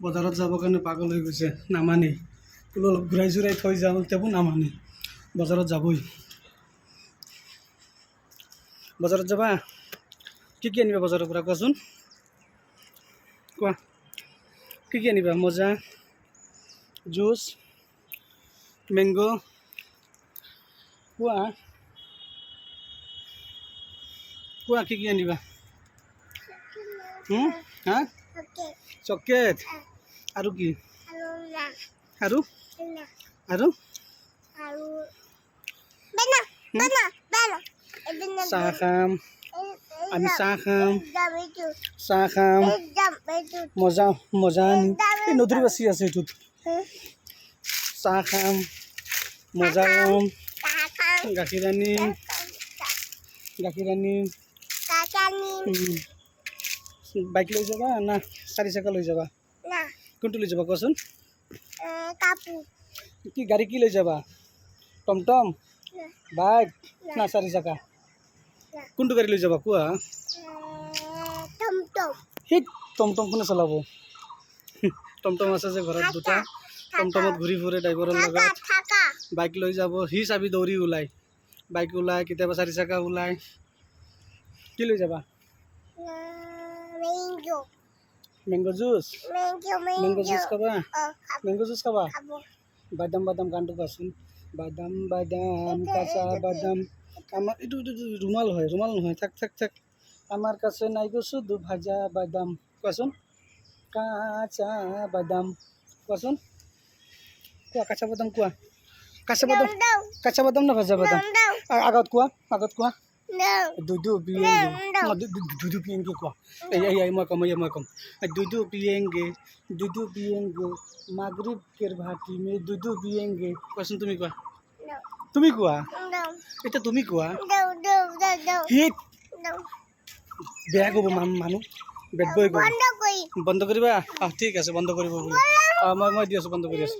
বজাৰত যাবৰ কাৰণে পাগল হৈ গৈছে নামানি বোলো অলপ ঘূৰাই চূৰাই থৈ যাওঁ তেও নামানি বজাৰত যাবই বজাৰত যাবা কি আনিবা বজাৰৰ পৰা কোৱাচোন কোৱা কি আনিবা মজা জুচ মেংগো কোৱা কোৱা কি আনিবা হা চকলেট আৰু কি আৰু আৰু চাহ খাম আমি চাহ খাম মজা মজা এই নদীৰ বাচি আছে এইটোত চাহ খাম মজা খাম গাখীৰ আনিম বাইক লৈ যাবা না চাৰি চকা লৈ যাবা কোনটো লৈ যাবা কোৱাচোন কি গাড়ী কি লৈ যাবা টমটম বাইক না চাৰি চকা কোনটো গাড়ী লৈ যাবা কোৱা সেই টমটম কোনে চলাব টমটম আছে যে ঘৰত দুটা টমটমত ঘূৰি ফুৰে ড্ৰাইভাৰৰ লগত বাইক লৈ যাব সি চাবি দৌৰি ওলাই বাইক ওলাই কেতিয়াবা চাৰি চকা ওলাই কি লৈ যাবা মেংগো জুচ খাবা মেংগো জুচ খাবা বাদাম গানটো কোৱাচোন বাদাম কাঁচা বাদাম আমাৰ এটা ৰুমাল নহয় থাক আমাৰ কাছে নাই গো শুধু ভাজা বাদাম কোৱাচোন কাঁচা বাদাম কোৱাচোন কোৱা কাঁচা বাদাম কোৱা কাঁচা বাদাম না ভাজা বাদাম আগত কোৱা দুধু পিয়েঙ্গে কোৱা এই মই কম দুধু পিয়েঙ্গে মাগৰিব কেৰ ভাটি মে দুধু পিয়েঙ্গে কোৱাচোন তুমি কোৱা এটা তুমি কোৱা হিট বেয়া ক'ব মানুহ বেড বয় বন্ধ কৰিবা ঠিক আছে বন্ধ কৰিব বুলি মই দি আছোঁ বন্ধ কৰি আছোঁ